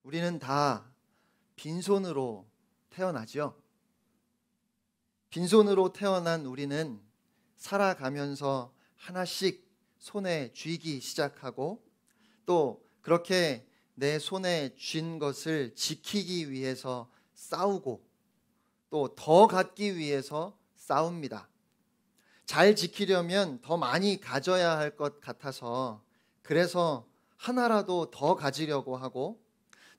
우리는 다 빈손으로 태어나죠. 빈손으로 태어난 우리는 살아가면서 하나씩 손에 쥐기 시작하고 또 그렇게 내 손에 쥔 것을 지키기 위해서 싸우고 또 더 갖기 위해서 싸웁니다. 잘 지키려면 더 많이 가져야 할 것 같아서 그래서 하나라도 더 가지려고 하고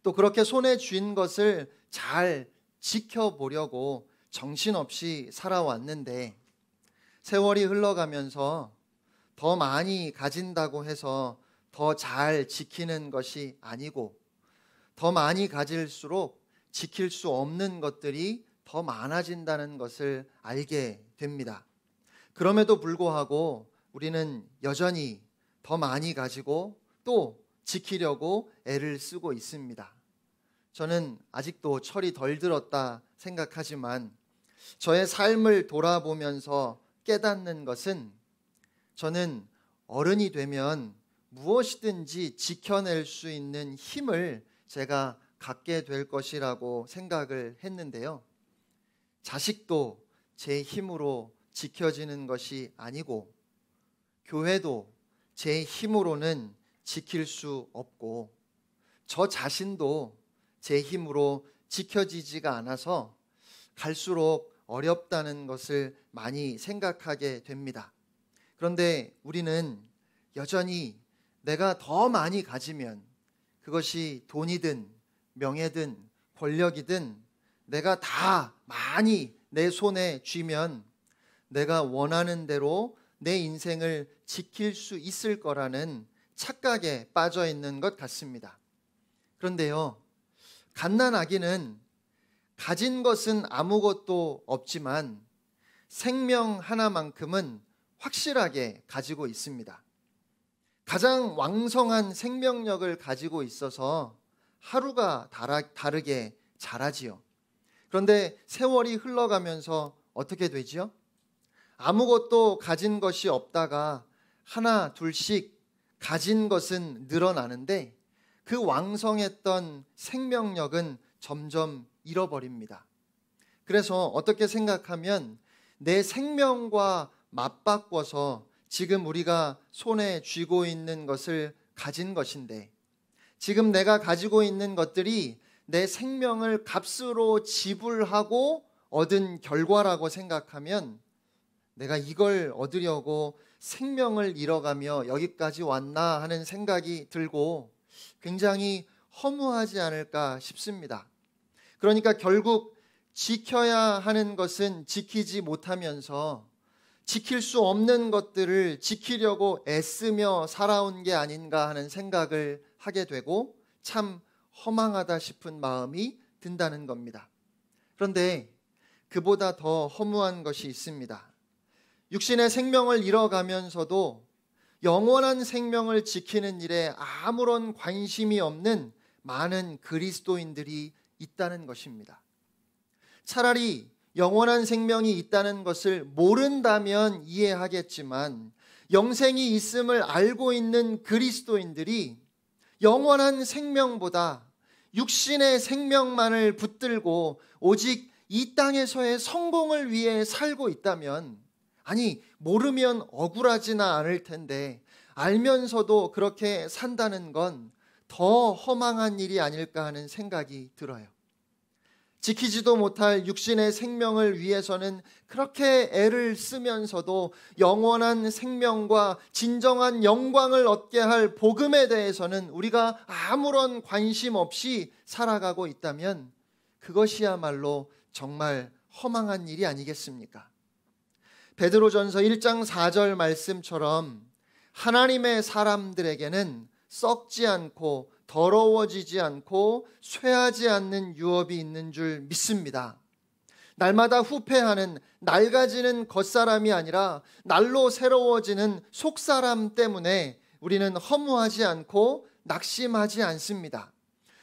또 그렇게 손에 쥔 것을 잘 지켜보려고 정신없이 살아왔는데 세월이 흘러가면서 더 많이 가진다고 해서 더 잘 지키는 것이 아니고 더 많이 가질수록 지킬 수 없는 것들이 더 많아진다는 것을 알게 됩니다. 그럼에도 불구하고 우리는 여전히 더 많이 가지고 또 지키려고 애를 쓰고 있습니다. 저는 아직도 철이 덜 들었다 생각하지만 저의 삶을 돌아보면서 깨닫는 것은 저는 어른이 되면 무엇이든지 지켜낼 수 있는 힘을 제가 갖게 될 것이라고 생각을 했는데요. 자식도 제 힘으로 지켜지는 것이 아니고 교회도 제 힘으로는 지킬 수 없고 저 자신도 제 힘으로 지켜지지가 않아서 갈수록 어렵다는 것을 많이 생각하게 됩니다. 그런데 우리는 여전히 내가 더 많이 가지면 그것이 돈이든 명예든 권력이든 내가 다 많이 내 손에 쥐면 내가 원하는 대로 내 인생을 지킬 수 있을 거라는 착각에 빠져 있는 것 같습니다. 그런데요, 갓난아기는 가진 것은 아무것도 없지만 생명 하나만큼은 확실하게 가지고 있습니다. 가장 왕성한 생명력을 가지고 있어서 하루가 다르게 자라지요. 그런데 세월이 흘러가면서 어떻게 되지요? 아무것도 가진 것이 없다가 하나 둘씩 가진 것은 늘어나는데 그 왕성했던 생명력은 점점 잃어버립니다. 그래서 어떻게 생각하면 내 생명과 맞바꿔서 지금 우리가 손에 쥐고 있는 것을 가진 것인데 지금 내가 가지고 있는 것들이 내 생명을 값으로 지불하고 얻은 결과라고 생각하면 내가 이걸 얻으려고 생명을 잃어가며 여기까지 왔나 하는 생각이 들고 굉장히 허무하지 않을까 싶습니다. 그러니까 결국 지켜야 하는 것은 지키지 못하면서 지킬 수 없는 것들을 지키려고 애쓰며 살아온 게 아닌가 하는 생각을 하게 되고 참 허망하다 싶은 마음이 든다는 겁니다. 그런데 그보다 더 허무한 것이 있습니다. 육신의 생명을 잃어가면서도 영원한 생명을 지키는 일에 아무런 관심이 없는 많은 그리스도인들이 있다는 것입니다. 차라리 영원한 생명이 있다는 것을 모른다면 이해하겠지만 영생이 있음을 알고 있는 그리스도인들이 영원한 생명보다 육신의 생명만을 붙들고 오직 이 땅에서의 성공을 위해 살고 있다면 아니 모르면 억울하지나 않을 텐데 알면서도 그렇게 산다는 건 더 허망한 일이 아닐까 하는 생각이 들어요. 지키지도 못할 육신의 생명을 위해서는 그렇게 애를 쓰면서도 영원한 생명과 진정한 영광을 얻게 할 복음에 대해서는 우리가 아무런 관심 없이 살아가고 있다면 그것이야말로 정말 허망한 일이 아니겠습니까? 베드로전서 1장 4절 말씀처럼 하나님의 사람들에게는 썩지 않고 더러워지지 않고 쇠하지 않는 유업이 있는 줄 믿습니다. 날마다 후패하는 낡아지는 겉사람이 아니라 날로 새로워지는 속사람 때문에 우리는 허무하지 않고 낙심하지 않습니다.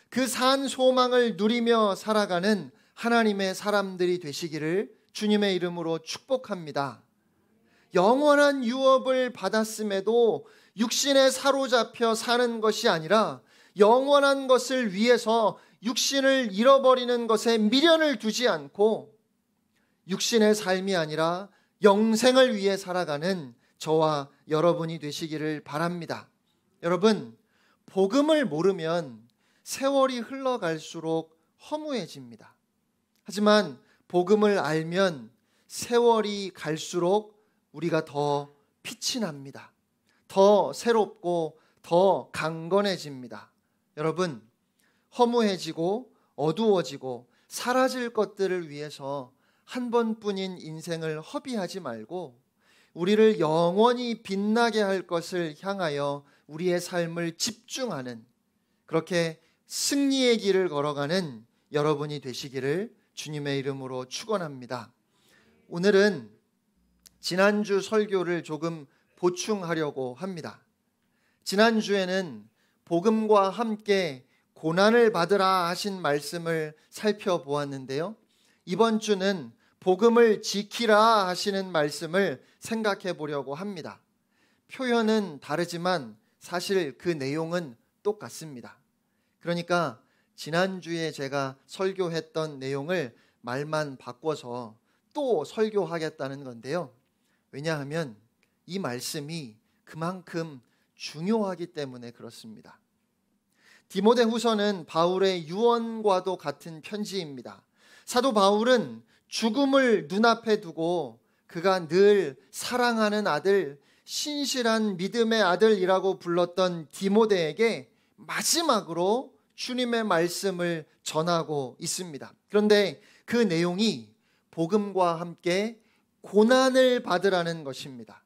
그 산 소망을 누리며 살아가는 하나님의 사람들이 되시기를 주님의 이름으로 축복합니다. 영원한 유업을 받았음에도 육신에 사로잡혀 사는 것이 아니라 영원한 것을 위해서 육신을 잃어버리는 것에 미련을 두지 않고 육신의 삶이 아니라 영생을 위해 살아가는 저와 여러분이 되시기를 바랍니다. 여러분, 복음을 모르면 세월이 흘러갈수록 허무해집니다. 하지만 복음을 알면 세월이 갈수록 우리가 더 빛이 납니다. 더 새롭고 더 강건해집니다. 여러분, 허무해지고 어두워지고 사라질 것들을 위해서 한 번뿐인 인생을 허비하지 말고 우리를 영원히 빛나게 할 것을 향하여 우리의 삶을 집중하는, 그렇게 승리의 길을 걸어가는 여러분이 되시기를 주님의 이름으로 축원합니다. 오늘은 지난주 설교를 조금 보충하려고 합니다. 지난주에는 복음과 함께 고난을 받으라 하신 말씀을 살펴보았는데요. 이번 주는 복음을 지키라 하시는 말씀을 생각해 보려고 합니다. 표현은 다르지만 사실 그 내용은 똑같습니다. 그러니까 지난주에 제가 설교했던 내용을 말만 바꿔서 또 설교하겠다는 건데요. 왜냐하면 이 말씀이 그만큼 중요하기 때문에 그렇습니다. 디모데후서는 바울의 유언과도 같은 편지입니다. 사도 바울은 죽음을 눈앞에 두고 그가 늘 사랑하는 아들, 신실한 믿음의 아들이라고 불렀던 디모데에게 마지막으로 주님의 말씀을 전하고 있습니다. 그런데 그 내용이 복음과 함께 고난을 받으라는 것입니다.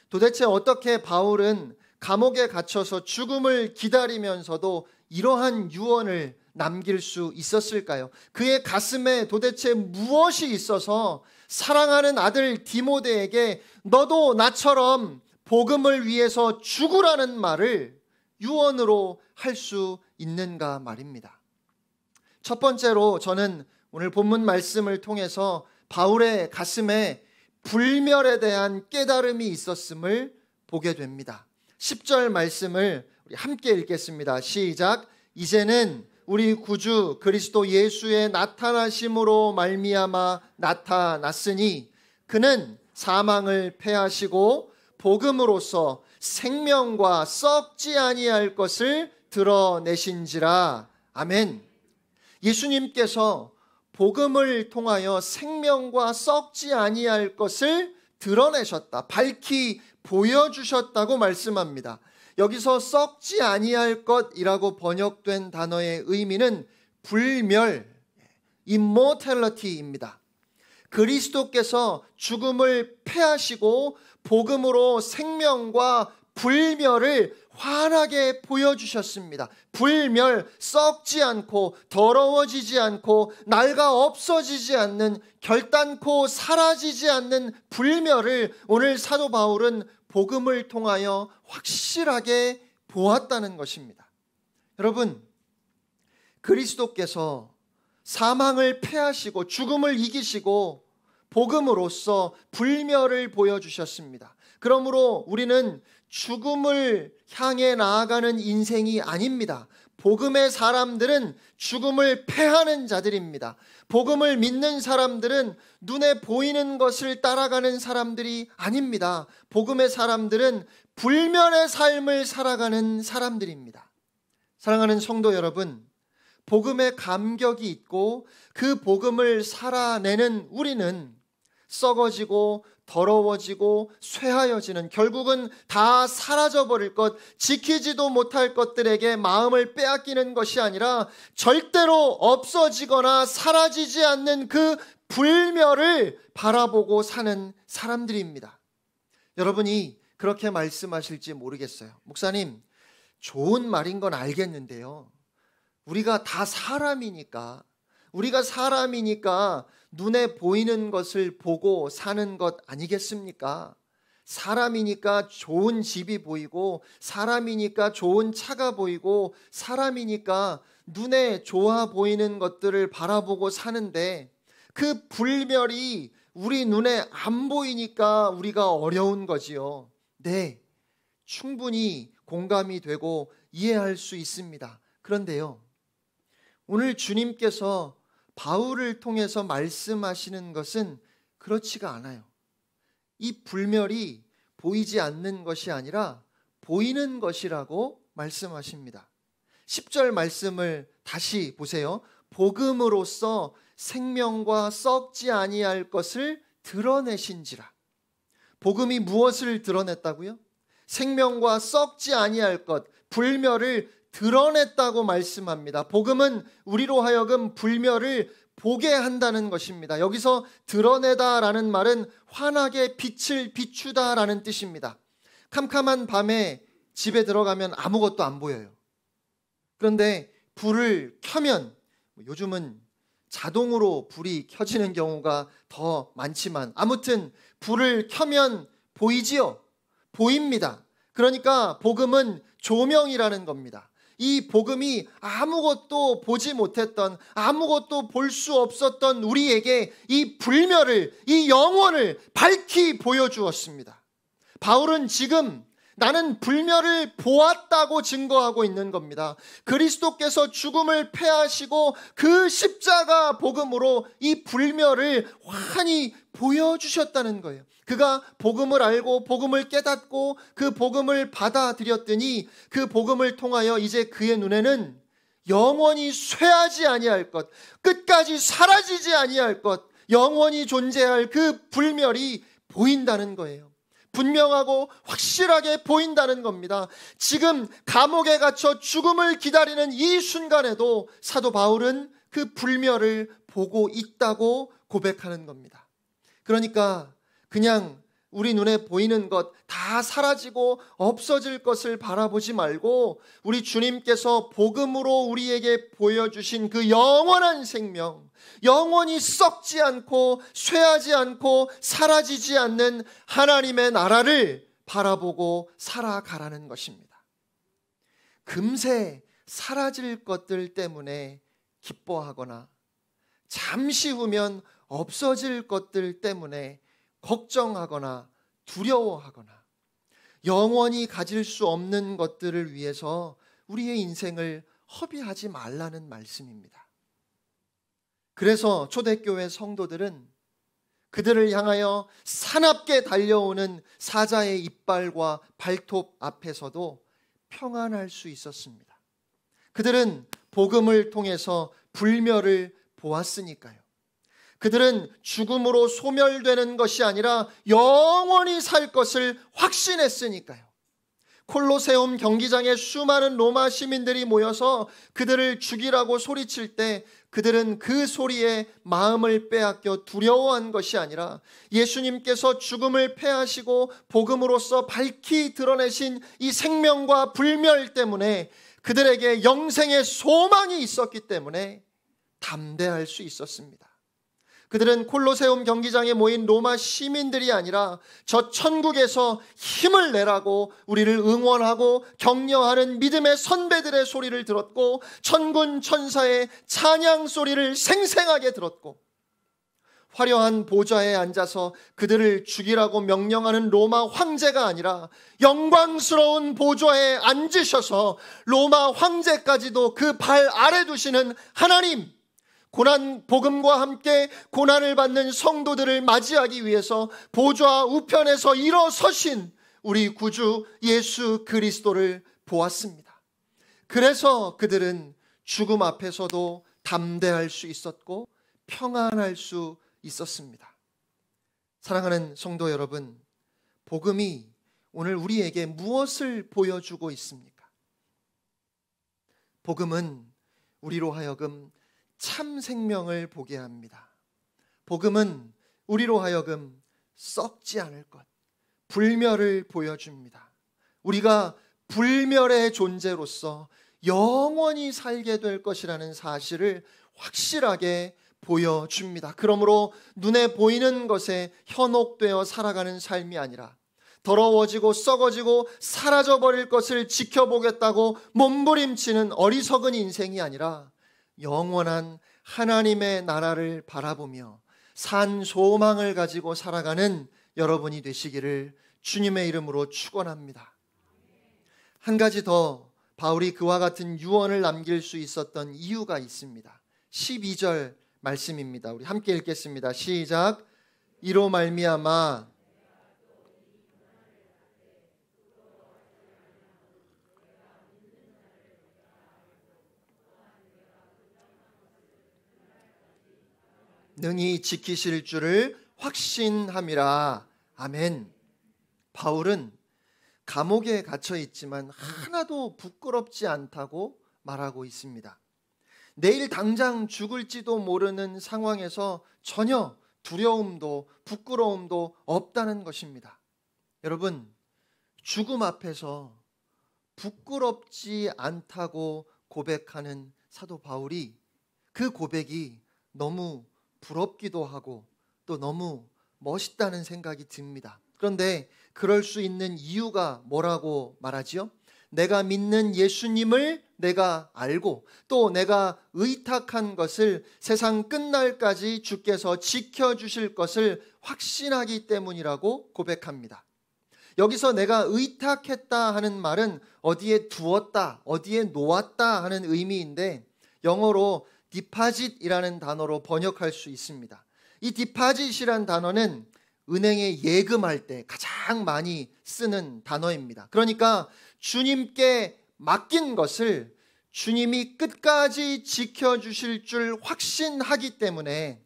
도대체 어떻게 바울은 감옥에 갇혀서 죽음을 기다리면서도 이러한 유언을 남길 수 있었을까요? 그의 가슴에 도대체 무엇이 있어서 사랑하는 아들 디모데에게 너도 나처럼 복음을 위해서 죽으라는 말을 유언으로 할 수 있는가 말입니다. 첫 번째로 저는 오늘 본문 말씀을 통해서 바울의 가슴에 불멸에 대한 깨달음이 있었음을 보게 됩니다. 10절 말씀을 우리 함께 읽겠습니다. 시작. 이제는 우리 구주 그리스도 예수의 나타나심으로 말미암아 나타났으니 그는 사망을 패하시고 복음으로써 생명과 썩지 아니할 것을 드러내신지라. 아멘. 예수님께서 복음을 통하여 생명과 썩지 아니할 것을 드러내셨다. 밝히 보여주셨다고 말씀합니다. 여기서 썩지 아니할 것이라고 번역된 단어의 의미는 불멸, immortality입니다. 그리스도께서 죽음을 패하시고 복음으로 생명과 불멸을 환하게 보여주셨습니다. 불멸, 썩지 않고 더러워지지 않고 낡아 없어지지 않는, 결단코 사라지지 않는 불멸을 오늘 사도 바울은 복음을 통하여 확실하게 보았다는 것입니다. 여러분, 그리스도께서 사망을 패하시고 죽음을 이기시고 복음으로써 불멸을 보여주셨습니다. 그러므로 우리는 죽음을 향해 나아가는 인생이 아닙니다. 복음의 사람들은 죽음을 패하는 자들입니다. 복음을 믿는 사람들은 눈에 보이는 것을 따라가는 사람들이 아닙니다. 복음의 사람들은 불멸의 삶을 살아가는 사람들입니다. 사랑하는 성도 여러분, 복음에 감격이 있고 그 복음을 살아내는 우리는 썩어지고 더러워지고 쇠하여지는, 결국은 다 사라져버릴 것, 지키지도 못할 것들에게 마음을 빼앗기는 것이 아니라 절대로 없어지거나 사라지지 않는 그 불멸을 바라보고 사는 사람들입니다. 여러분이 그렇게 말씀하실지 모르겠어요. 목사님, 좋은 말인 건 알겠는데요, 우리가 다 사람이니까 눈에 보이는 것을 보고 사는 것 아니겠습니까? 사람이니까 좋은 집이 보이고, 사람이니까 좋은 차가 보이고, 사람이니까 눈에 좋아 보이는 것들을 바라보고 사는데 그 불멸이 우리 눈에 안 보이니까 우리가 어려운 거지요. 네, 충분히 공감이 되고 이해할 수 있습니다. 그런데요, 오늘 주님께서 바울을 통해서 말씀하시는 것은 그렇지가 않아요. 이 불멸이 보이지 않는 것이 아니라 보이는 것이라고 말씀하십니다. 10절 말씀을 다시 보세요. 복음으로써 생명과 썩지 아니할 것을 드러내신지라. 복음이 무엇을 드러냈다고요? 생명과 썩지 아니할 것, 불멸을 드러냈다고 말씀합니다. 복음은 우리로 하여금 불멸을 보게 한다는 것입니다. 여기서 드러내다라는 말은 환하게 빛을 비추다라는 뜻입니다. 캄캄한 밤에 집에 들어가면 아무것도 안 보여요. 그런데 불을 켜면, 요즘은 자동으로 불이 켜지는 경우가 더 많지만 아무튼 불을 켜면 보이지요? 보입니다. 그러니까 복음은 조명이라는 겁니다. 이 복음이 아무것도 보지 못했던, 아무것도 볼 수 없었던 우리에게 이 불멸을, 이 영원을 밝히 보여주었습니다. 바울은 지금 나는 불멸을 보았다고 증거하고 있는 겁니다. 그리스도께서 죽음을 패하시고 그 십자가 복음으로 이 불멸을 환히 보여주셨다는 거예요. 그가 복음을 알고 복음을 깨닫고 그 복음을 받아들였더니 그 복음을 통하여 이제 그의 눈에는 영원히 쇠하지 아니할 것, 끝까지 사라지지 아니할 것, 영원히 존재할 그 불멸이 보인다는 거예요. 분명하고 확실하게 보인다는 겁니다. 지금 감옥에 갇혀 죽음을 기다리는 이 순간에도 사도 바울은 그 불멸을 보고 있다고 고백하는 겁니다. 그러니까 그냥 우리 눈에 보이는 것 다 사라지고 없어질 것을 바라보지 말고 우리 주님께서 복음으로 우리에게 보여주신 그 영원한 생명, 영원히 썩지 않고 쇠하지 않고 사라지지 않는 하나님의 나라를 바라보고 살아가라는 것입니다. 금세 사라질 것들 때문에 기뻐하거나 잠시 후면 없어질 것들 때문에 걱정하거나 두려워하거나 영원히 가질 수 없는 것들을 위해서 우리의 인생을 허비하지 말라는 말씀입니다. 그래서 초대교회 성도들은 그들을 향하여 사납게 달려오는 사자의 이빨과 발톱 앞에서도 평안할 수 있었습니다. 그들은 복음을 통해서 불멸을 보았으니까요. 그들은 죽음으로 소멸되는 것이 아니라 영원히 살 것을 확신했으니까요. 콜로세움 경기장에 수많은 로마 시민들이 모여서 그들을 죽이라고 소리칠 때 그들은 그 소리에 마음을 빼앗겨 두려워한 것이 아니라 예수님께서 죽음을 패하시고 복음으로써 밝히 드러내신 이 생명과 불멸 때문에 그들에게 영생의 소망이 있었기 때문에 담대할 수 있었습니다. 그들은 콜로세움 경기장에 모인 로마 시민들이 아니라 저 천국에서 힘을 내라고 우리를 응원하고 격려하는 믿음의 선배들의 소리를 들었고 천군 천사의 찬양 소리를 생생하게 들었고 화려한 보좌에 앉아서 그들을 죽이라고 명령하는 로마 황제가 아니라 영광스러운 보좌에 앉으셔서 로마 황제까지도 그 발 아래 두시는 하나님, 고난 복음과 함께 고난을 받는 성도들을 맞이하기 위해서 보좌 우편에서 일어서신 우리 구주 예수 그리스도를 보았습니다. 그래서 그들은 죽음 앞에서도 담대할 수 있었고 평안할 수 있었습니다. 사랑하는 성도 여러분, 복음이 오늘 우리에게 무엇을 보여주고 있습니까? 복음은 우리로 하여금 참 생명을 보게 합니다. 복음은 우리로 하여금 썩지 않을 것, 불멸을 보여줍니다. 우리가 불멸의 존재로서 영원히 살게 될 것이라는 사실을 확실하게 보여줍니다. 그러므로 눈에 보이는 것에 현혹되어 살아가는 삶이 아니라 더러워지고 썩어지고 사라져버릴 것을 지켜보겠다고 몸부림치는 어리석은 인생이 아니라 영원한 하나님의 나라를 바라보며 산 소망을 가지고 살아가는 여러분이 되시기를 주님의 이름으로 축원합니다. 한 가지 더 바울이 그와 같은 유언을 남길 수 있었던 이유가 있습니다. 12절 말씀입니다. 우리 함께 읽겠습니다. 시작. 이로 말미암아 능히 지키실 줄을 확신함이라. 아멘. 바울은 감옥에 갇혀 있지만 하나도 부끄럽지 않다고 말하고 있습니다. 내일 당장 죽을지도 모르는 상황에서 전혀 두려움도 부끄러움도 없다는 것입니다. 여러분, 죽음 앞에서 부끄럽지 않다고 고백하는 사도 바울이 그 고백이 너무 부럽기도 하고 또 너무 멋있다는 생각이 듭니다. 그런데 그럴 수 있는 이유가 뭐라고 말하지요? 내가 믿는 예수님을 내가 알고 또 내가 의탁한 것을 세상 끝날까지 주께서 지켜주실 것을 확신하기 때문이라고 고백합니다. 여기서 내가 의탁했다 하는 말은 어디에 두었다, 어디에 놓았다 하는 의미인데 영어로 디파짓이라는 단어로 번역할 수 있습니다. 이 디파짓이란 단어는 은행에 예금할 때 가장 많이 쓰는 단어입니다. 그러니까 주님께 맡긴 것을 주님이 끝까지 지켜주실 줄 확신하기 때문에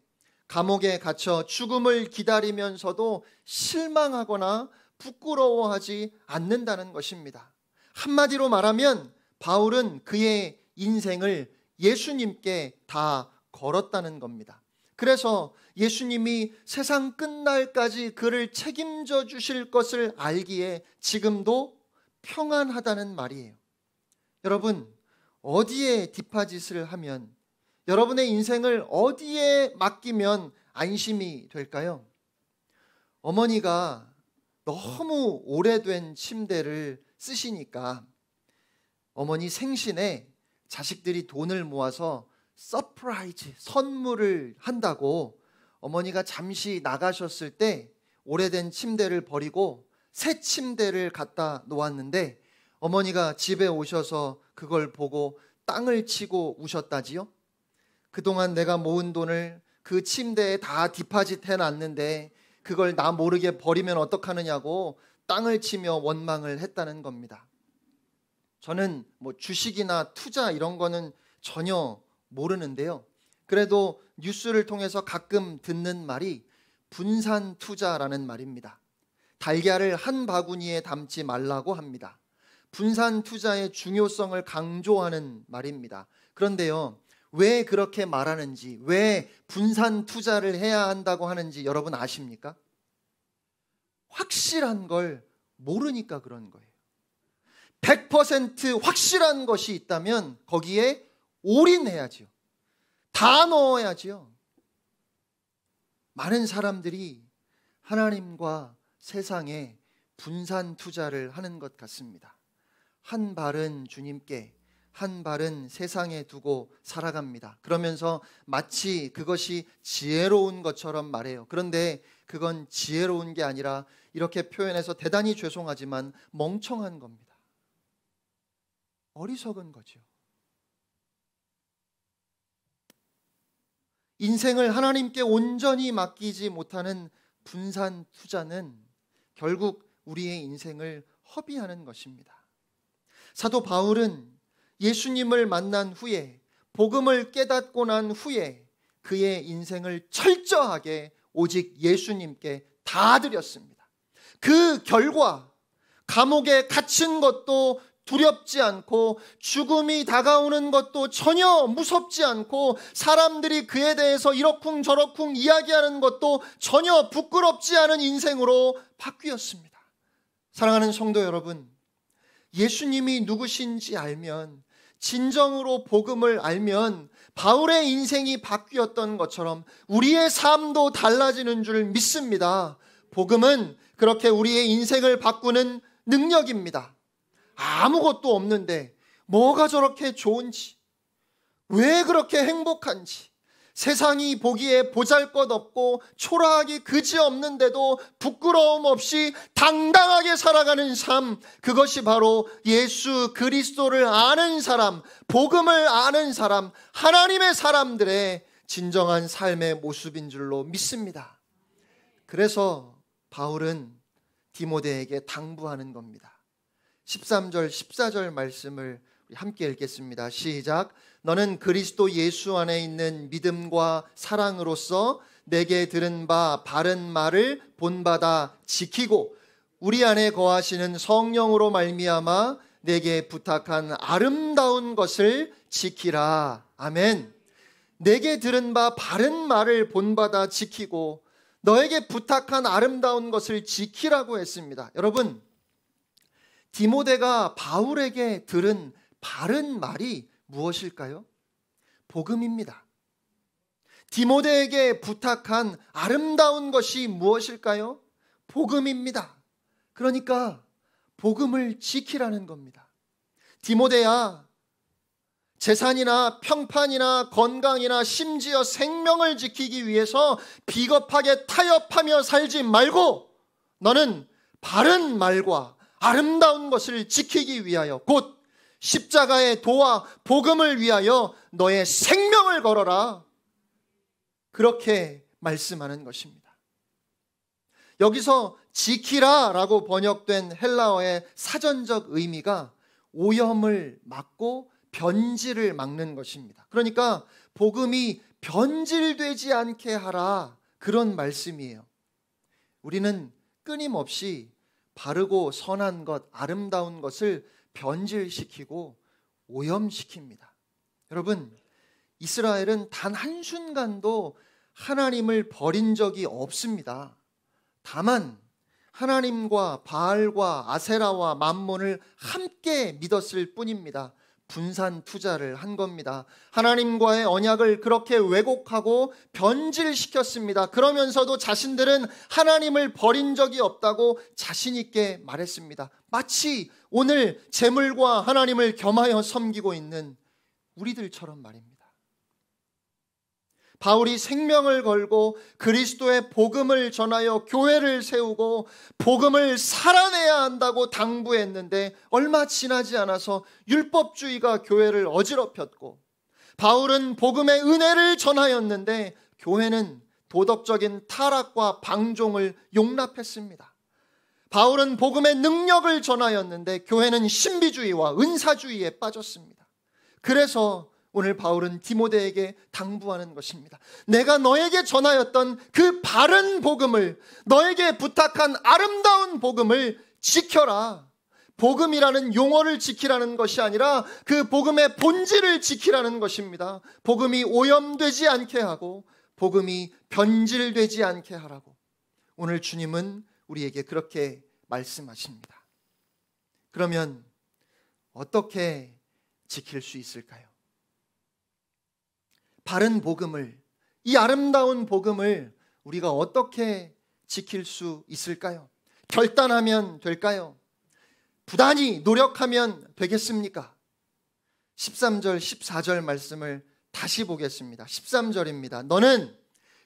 감옥에 갇혀 죽음을 기다리면서도 실망하거나 부끄러워하지 않는다는 것입니다. 한마디로 말하면 바울은 그의 인생을 예수님께 다 걸었다는 겁니다. 그래서 예수님이 세상 끝날까지 그를 책임져 주실 것을 알기에 지금도 평안하다는 말이에요. 여러분, 어디에 디파짓을 하면, 여러분의 인생을 어디에 맡기면 안심이 될까요? 어머니가 너무 오래된 침대를 쓰시니까 어머니 생신에 자식들이 돈을 모아서 서프라이즈, 선물을 한다고 어머니가 잠시 나가셨을 때 오래된 침대를 버리고 새 침대를 갖다 놓았는데 어머니가 집에 오셔서 그걸 보고 땅을 치고 우셨다지요. 그동안 내가 모은 돈을 그 침대에 다 디파짓 해놨는데 그걸 나 모르게 버리면 어떡하느냐고 땅을 치며 원망을 했다는 겁니다. 저는 주식이나 투자 이런 거는 전혀 모르는데요. 그래도 뉴스를 통해서 가끔 듣는 말이 분산 투자라는 말입니다. 달걀을 한 바구니에 담지 말라고 합니다. 분산 투자의 중요성을 강조하는 말입니다. 그런데요, 왜 그렇게 말하는지, 왜 분산 투자를 해야 한다고 하는지 여러분 아십니까? 확실한 걸 모르니까 그런 거예요. 100% 확실한 것이 있다면 거기에 올인해야지요. 다 넣어야지요. 많은 사람들이 하나님과 세상에 분산 투자를 하는 것 같습니다. 한 발은 주님께, 한 발은 세상에 두고 살아갑니다. 그러면서 마치 그것이 지혜로운 것처럼 말해요. 그런데 그건 지혜로운 게 아니라 이렇게 표현해서 대단히 죄송하지만 멍청한 겁니다. 어리석은 거죠. 인생을 하나님께 온전히 맡기지 못하는 분산 투자는 결국 우리의 인생을 허비하는 것입니다. 사도 바울은 예수님을 만난 후에, 복음을 깨닫고 난 후에 그의 인생을 철저하게 오직 예수님께 다 드렸습니다. 그 결과 감옥에 갇힌 것도 두렵지 않고 죽음이 다가오는 것도 전혀 무섭지 않고 사람들이 그에 대해서 이러쿵저러쿵 이야기하는 것도 전혀 부끄럽지 않은 인생으로 바뀌었습니다. 사랑하는 성도 여러분, 예수님이 누구신지 알면, 진정으로 복음을 알면 바울의 인생이 바뀌었던 것처럼 우리의 삶도 달라지는 줄 믿습니다. 복음은 그렇게 우리의 인생을 바꾸는 능력입니다. 아무것도 없는데 뭐가 저렇게 좋은지, 왜 그렇게 행복한지, 세상이 보기에 보잘것없고 초라하기 그지없는데도 부끄러움 없이 당당하게 살아가는 삶, 그것이 바로 예수 그리스도를 아는 사람, 복음을 아는 사람, 하나님의 사람들의 진정한 삶의 모습인 줄로 믿습니다. 그래서 바울은 디모데에게 당부하는 겁니다. 13절 14절 말씀을 함께 읽겠습니다. 시작. 너는 그리스도 예수 안에 있는 믿음과 사랑으로서 내게 들은 바 바른 말을 본받아 지키고 우리 안에 거하시는 성령으로 말미암아 내게 부탁한 아름다운 것을 지키라. 아멘. 내게 들은 바 바른 말을 본받아 지키고 너에게 부탁한 아름다운 것을 지키라고 했습니다. 여러분, 디모데가 바울에게 들은 바른 말이 무엇일까요? 복음입니다. 디모데에게 부탁한 아름다운 것이 무엇일까요? 복음입니다. 그러니까 복음을 지키라는 겁니다. 디모데야, 재산이나 평판이나 건강이나 심지어 생명을 지키기 위해서 비겁하게 타협하며 살지 말고 너는 바른 말과 아름다운 것을 지키기 위하여 곧 십자가의 도와 복음을 위하여 너의 생명을 걸어라. 그렇게 말씀하는 것입니다. 여기서 지키라 라고 번역된 헬라어의 사전적 의미가 오염을 막고 변질을 막는 것입니다. 그러니까 복음이 변질되지 않게 하라, 그런 말씀이에요. 우리는 끊임없이 바르고 선한 것, 아름다운 것을 변질시키고 오염시킵니다. 여러분, 이스라엘은 단 한순간도 하나님을 버린 적이 없습니다. 다만 하나님과 바알과 아세라와 맘몬을 함께 믿었을 뿐입니다. 분산 투자를 한 겁니다. 하나님과의 언약을 그렇게 왜곡하고 변질시켰습니다. 그러면서도 자신들은 하나님을 버린 적이 없다고 자신 있게 말했습니다. 마치 오늘 재물과 하나님을 겸하여 섬기고 있는 우리들처럼 말입니다. 바울이 생명을 걸고 그리스도의 복음을 전하여 교회를 세우고 복음을 살아내야 한다고 당부했는데 얼마 지나지 않아서 율법주의가 교회를 어지럽혔고, 바울은 복음의 은혜를 전하였는데 교회는 도덕적인 타락과 방종을 용납했습니다. 바울은 복음의 능력을 전하였는데 교회는 신비주의와 은사주의에 빠졌습니다. 그래서 오늘 바울은 디모데에게 당부하는 것입니다. 내가 너에게 전하였던 그 바른 복음을, 너에게 부탁한 아름다운 복음을 지켜라. 복음이라는 용어를 지키라는 것이 아니라 그 복음의 본질을 지키라는 것입니다. 복음이 오염되지 않게 하고 복음이 변질되지 않게 하라고 오늘 주님은 우리에게 그렇게 말씀하십니다. 그러면 어떻게 지킬 수 있을까요? 바른 복음을, 이 아름다운 복음을 우리가 어떻게 지킬 수 있을까요? 결단하면 될까요? 부단히 노력하면 되겠습니까? 13절, 14절 말씀을 다시 보겠습니다. 13절입니다. 너는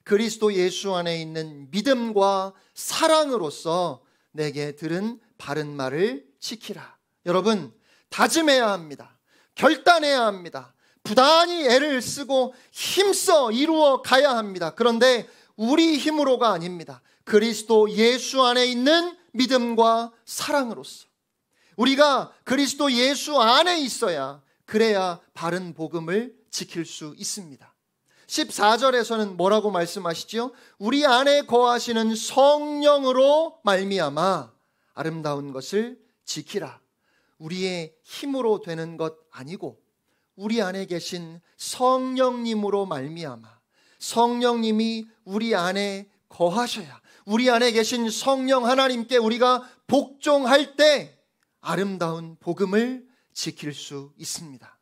그리스도 예수 안에 있는 믿음과 사랑으로서 내게 들은 바른 말을 지키라. 여러분, 다짐해야 합니다. 결단해야 합니다. 부단히 애를 쓰고 힘써 이루어 가야 합니다. 그런데 우리 힘으로가 아닙니다. 그리스도 예수 안에 있는 믿음과 사랑으로서 우리가 그리스도 예수 안에 있어야, 그래야 바른 복음을 지킬 수 있습니다. 14절에서는 뭐라고 말씀하시죠? 우리 안에 거하시는 성령으로 말미암아 아름다운 것을 지키라. 우리의 힘으로 되는 것 아니고 우리 안에 계신 성령님으로 말미암아, 성령님이 우리 안에 거하셔야, 우리 안에 계신 성령 하나님께 우리가 복종할 때 아름다운 복음을 지킬 수 있습니다.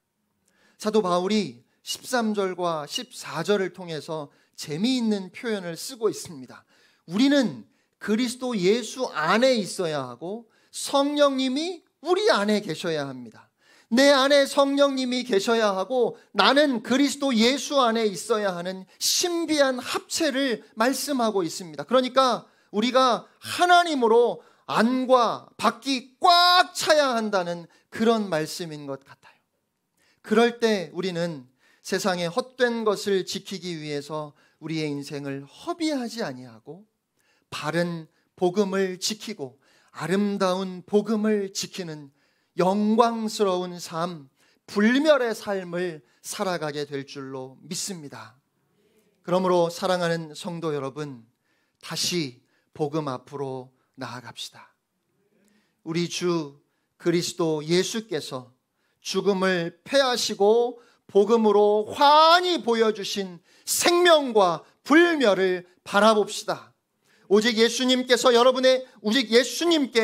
사도 바울이 13절과 14절을 통해서 재미있는 표현을 쓰고 있습니다. 우리는 그리스도 예수 안에 있어야 하고 성령님이 우리 안에 계셔야 합니다. 내 안에 성령님이 계셔야 하고 나는 그리스도 예수 안에 있어야 하는 신비한 합체를 말씀하고 있습니다. 그러니까 우리가 하나님으로 안과 밖이 꽉 차야 한다는 그런 말씀인 것 같아요. 그럴 때 우리는 세상의 헛된 것을 지키기 위해서 우리의 인생을 허비하지 아니하고 바른 복음을 지키고 아름다운 복음을 지키는 영광스러운 삶, 불멸의 삶을 살아가게 될 줄로 믿습니다. 그러므로 사랑하는 성도 여러분, 다시 복음 앞으로 나아갑시다. 우리 주 그리스도 예수께서 죽음을 패하시고 복음으로 환히 보여주신 생명과 불멸을 바라봅시다. 오직 예수님께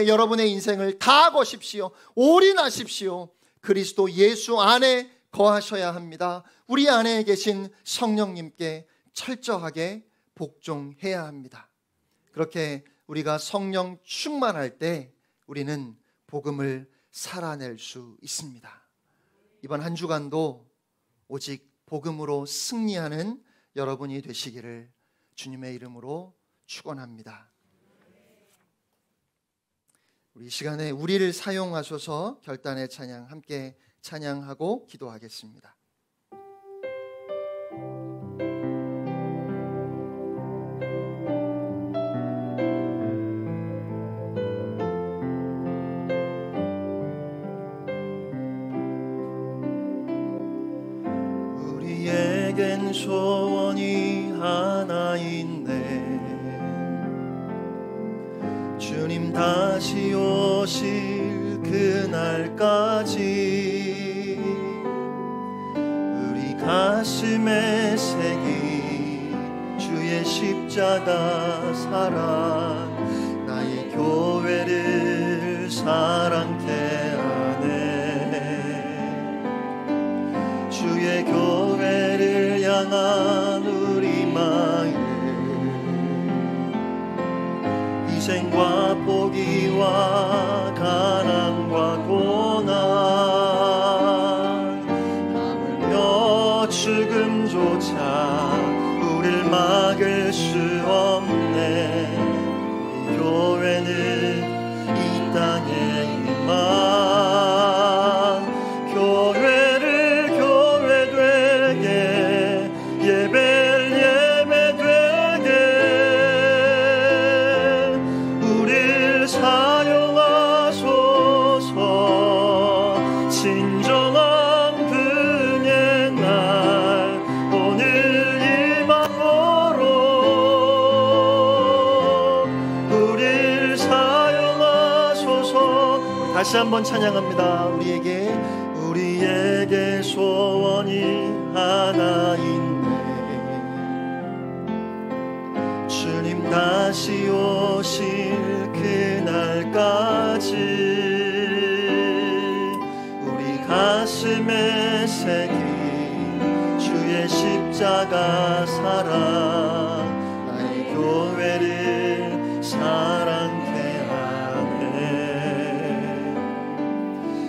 여러분의 인생을 다 거십시오. 올인하십시오. 그리스도 예수 안에 거하셔야 합니다. 우리 안에 계신 성령님께 철저하게 복종해야 합니다. 그렇게 우리가 성령 충만할 때 우리는 복음을 살아낼 수 있습니다. 이번 한 주간도 오직 복음으로 승리하는 여러분이 되시기를 주님의 이름으로 축원합니다. 우리 시간에 우리를 사용하셔서 결단의 찬양 함께 찬양하고 기도하겠습니다. 우리에겐 소원이 하나 있네. 주님 다시 오실 그날까지 우리 가슴에 새긴 주의 십자가 사랑, 나의 교회를 사랑케 하네. 주의 교회를 향한 우리 마음, 희생과 포기와 가난과 고난, 하물며 죽음조차 우릴 막을 수 없네. 우리 교회는 이 땅에 임한 교회를 교회 되게, 예배를 예배 되게 우릴 사용하소서. 진정한 분의 날 오늘 임함으로 우릴 사용하소서. 다시 한번 찬양합니다. 우리에게 소원이 하나 있네. 주님 다시 오실 그날까지 우리 가슴에 새긴 주의 십자가 사랑, 나의 교회를 사랑케 하네.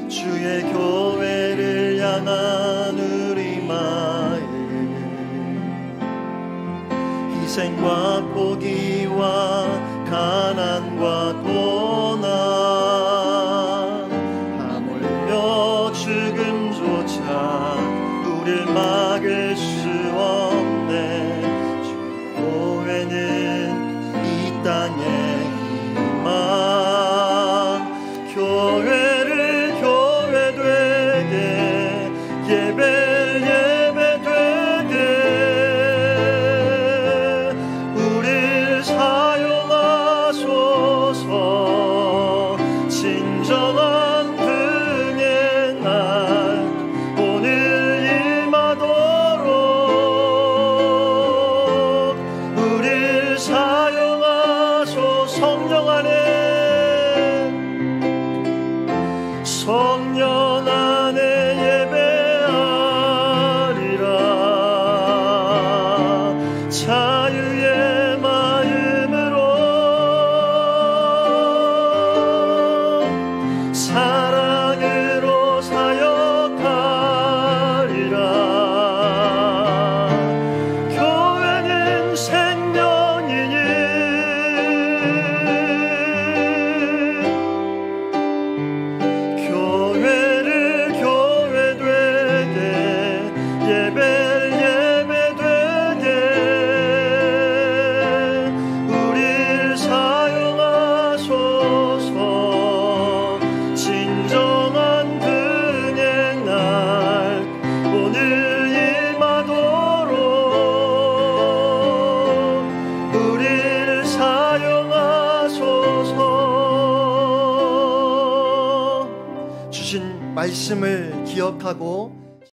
주의 교회를 향한 우리 마음, 희생과 포기와 가난과 고난, 하물며 죽음조차 우릴 막을 수 없네. 주의 교회는 이 땅에 임한 교회를 교회 되게, 예배를 예배 되게 우릴 사용하소서. 말씀을 기억하고